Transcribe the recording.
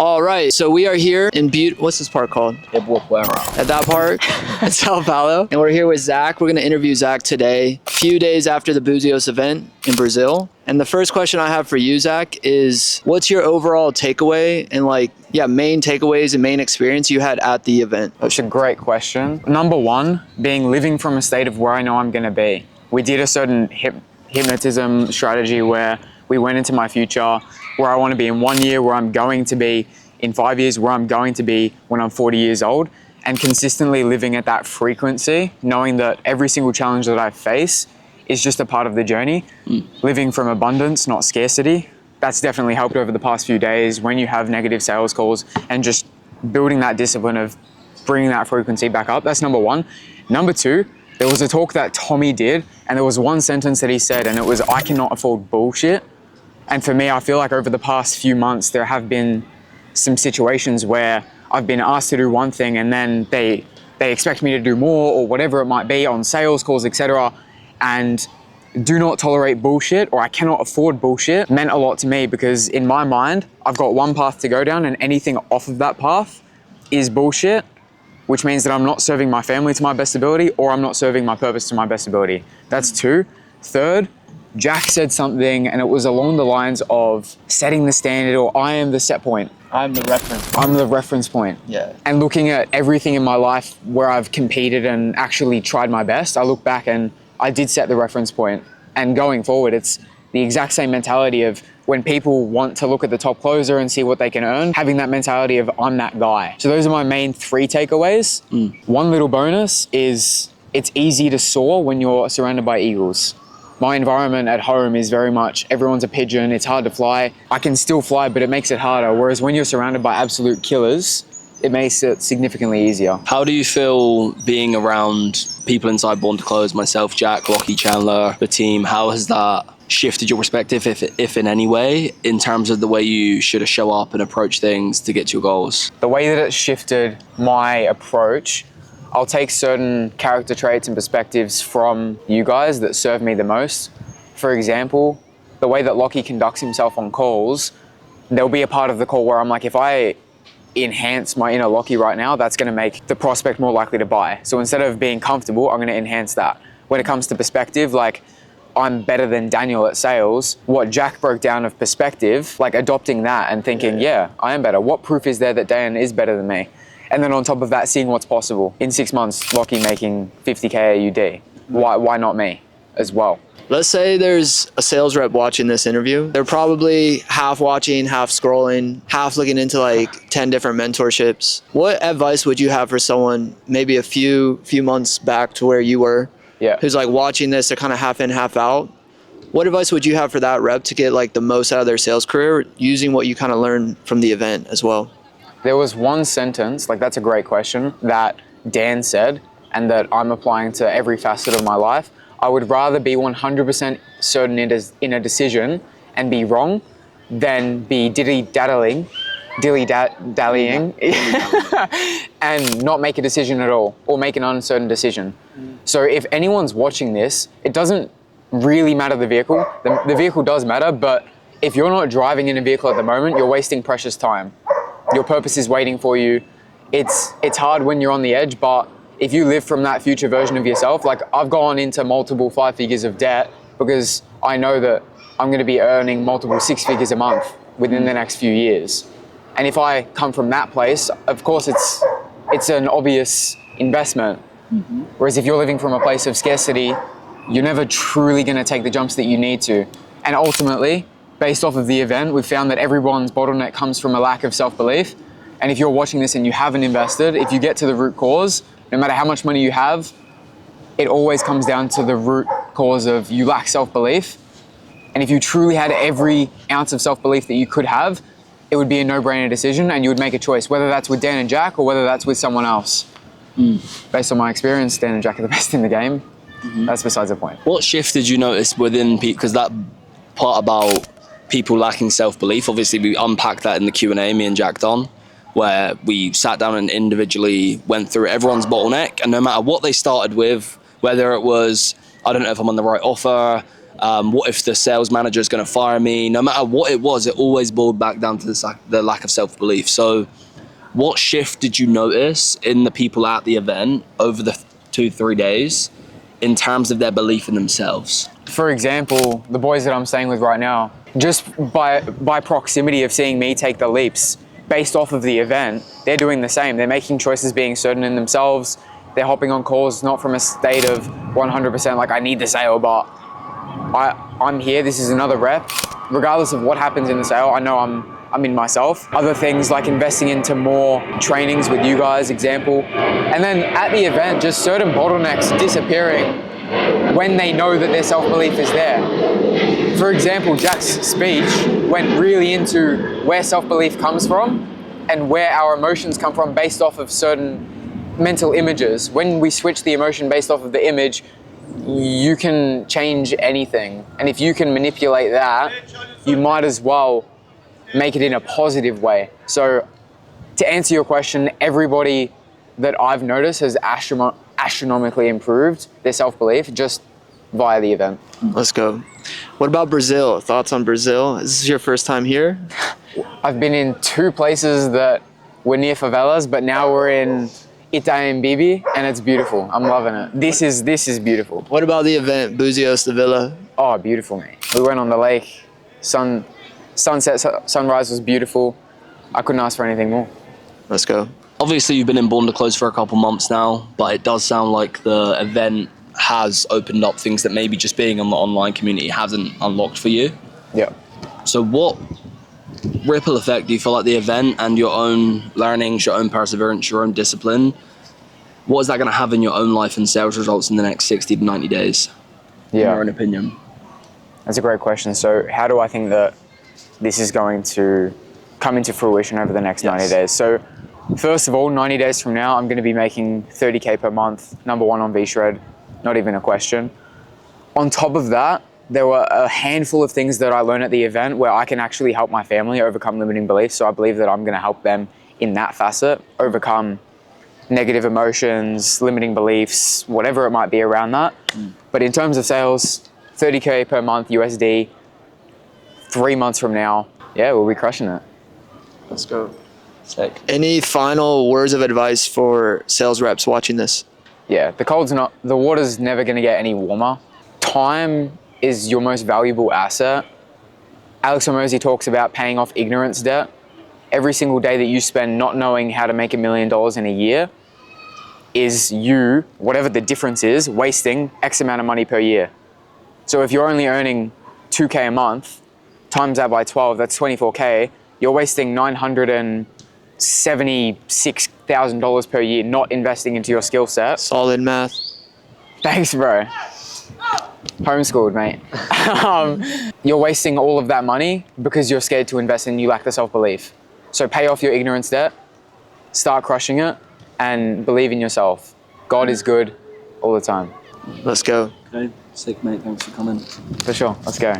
All right, so we are here in what's this park called? At that park in Sao Paulo. And we're here with Zach. We're going to interview Zach today, a few days after the Buzios event in Brazil. And the first question I have for you, Zach, is what's your overall takeaway and main takeaways and main experience you had at the event? That's a great question. Number one, being living from a state of where I know I'm going to be. We did a certain hypnotism strategy where we went into my future, where I want to be in 1 year, where I'm going to be in 5 years, where I'm going to be when I'm 40 years old, and consistently living at that frequency, knowing that every single challenge that I face is just a part of the journey. Living from abundance, not scarcity. That's definitely helped over the past few days when you have negative sales calls, and just building that discipline of bringing that frequency back up. That's number one. Number two, there was a talk that Tommy did, and there was one sentence that he said, and it was, "I cannot afford bullshit." And for me, I feel like over the past few months, there have been some situations where I've been asked to do one thing and then they expect me to do more or whatever it might be on sales calls, etc. And do not tolerate bullshit, or I cannot afford bullshit, meant a lot to me, because in my mind, I've got one path to go down, and anything off of that path is bullshit, which means that I'm not serving my family to my best ability, or I'm not serving my purpose to my best ability. That's two. Third, Jack said something, and it was along the lines of setting the standard, or I am the set point. I'm the reference point. I'm the reference point. Yeah. And looking at everything in my life where I've competed and actually tried my best, I look back and I did set the reference point. And going forward, it's the exact same mentality of when people want to look at the top closer and see what they can earn, having that mentality of I'm that guy. So those are my main three takeaways. One little bonus is it's easy to soar when you're surrounded by eagles. My environment at home is very much, everyone's a pigeon, it's hard to fly. I can still fly, but it makes it harder. Whereas when you're surrounded by absolute killers, it makes it significantly easier. How do you feel being around people inside Born to Close, myself, Jack, Lockie, Chandler, the team? How has that shifted your perspective, if in any way, in terms of the way you should show up and approach things to get to your goals? The way that it shifted my approach, I'll take certain character traits and perspectives from you guys that serve me the most. For example, the way that Lockie conducts himself on calls, there'll be a part of the call where I'm like, if I enhance my inner Lockie right now, that's going to make the prospect more likely to buy. So instead of being comfortable, I'm going to enhance that. When it comes to perspective, like I'm better than Daniel at sales, what Jack broke down of perspective, like adopting that and thinking, yeah, I am better. What proof is there that Dan is better than me? And then on top of that, seeing what's possible. In 6 months, Lockie making 50K AUD. Why not me as well? Let's say there's a sales rep watching this interview. They're probably half watching, half scrolling, half looking into 10 different mentorships. What advice would you have for someone maybe a few months back to where you were, who's watching this, they're kind of half in, half out? What advice would you have for that rep to get the most out of their sales career using what you kind of learned from the event as well? There was one sentence, that's a great question, that Dan said, and that I'm applying to every facet of my life. I would rather be 100% certain in a decision and be wrong than be dilly-dallying and not make a decision at all, or make an uncertain decision. So if anyone's watching this, it doesn't really matter the vehicle. The vehicle does matter, but if you're not driving in a vehicle at the moment, you're wasting precious time. Your purpose is waiting for you. It's hard when you're on the edge, but if you live from that future version of yourself, I've gone into multiple 5 figures of debt because I know that I'm going to be earning multiple 6 figures a month within the next few years. And if I come from that place, of course it's an obvious investment. Whereas if you're living from a place of scarcity, you're never truly going to take the jumps that you need to. And ultimately, based off of the event, we've found that everyone's bottleneck comes from a lack of self-belief. And if you're watching this and you haven't invested, if you get to the root cause, no matter how much money you have, it always comes down to the root cause of you lack self-belief. And if you truly had every ounce of self-belief that you could have, it would be a no-brainer decision and you would make a choice, whether that's with Dan and Jack or whether that's with someone else. Based on my experience, Dan and Jack are the best in the game. That's besides the point. What shift did you notice within people? Because that part about people lacking self-belief, obviously we unpacked that in the Q&A, me and Jack Don, where we sat down and individually went through everyone's bottleneck, and no matter what they started with, whether it was, I don't know if I'm on the right offer, What if the sales manager is going to fire me? No matter what it was, it always boiled back down to the lack of self-belief. So what shift did you notice in the people at the event over the 2-3 days in terms of their belief in themselves? For example, the boys that I'm staying with right now, just by proximity of seeing me take the leaps based off of the event, they're doing the same. They're making choices, being certain in themselves. They're hopping on calls, not from a state of 100% like I need the sale, but I'm here, this is another rep. Regardless of what happens in the sale, I know I'm in myself. Other things like investing into more trainings with you guys, example. And then at the event, just certain bottlenecks disappearing when they know that their self-belief is there. For example, Jack's speech went really into where self-belief comes from and where our emotions come from based off of certain mental images. When we switch the emotion based off of the image, you can change anything. And if you can manipulate that, you might as well make it in a positive way. So to answer your question, everybody that I've noticed has astronomically improved their self-belief just via the event. Let's go. What about Brazil? Thoughts on Brazil? Is this your first time here? I've been in 2 places that were near favelas, but now we're in Itaim and it's beautiful. I'm loving it. This is beautiful. What about the event, Buzios de Villa? Oh, beautiful, mate. We went on the lake. Sunset, sunrise was beautiful. I couldn't ask for anything more. Let's go. Obviously, you've been in Born to Close for a couple months now, but it does sound like the event has opened up things that maybe just being on the online community hasn't unlocked for you. Yeah. So what ripple effect do you feel like the event and your own learnings, your own perseverance, your own discipline, what is that going to have in your own life and sales results in the next 60 to 90 days? In your own opinion? That's a great question. So how do I think that this is going to come into fruition over the next 90 days? So first of all, 90 days from now, I'm going to be making 30K per month, number 1 on VShred, not even a question. On top of that, there were a handful of things that I learned at the event where I can actually help my family overcome limiting beliefs. So I believe that I'm going to help them in that facet, overcome negative emotions, limiting beliefs, whatever it might be around that. But in terms of sales, 30K per month USD, 3 months from now, yeah, we'll be crushing it. Let's go. Sick. Any final words of advice for sales reps watching this? Yeah, the water's never going to get any warmer. Time is your most valuable asset. Alex Hormozi talks about paying off ignorance debt. Every single day that you spend not knowing how to make $1 million in a year is you, whatever the difference is, wasting X amount of money per year. So if you're only earning 2K a month, times that by 12, that's 24K, you're wasting $976,000 per year not investing into your skill set. Solid math. Thanks, bro. Homeschooled, mate. You're wasting all of that money because you're scared to invest and you lack the self-belief. So pay off your ignorance debt, start crushing it, and believe in yourself. God is good all the time. Let's go. Okay, sick, mate. Thanks for coming. For sure. Let's go.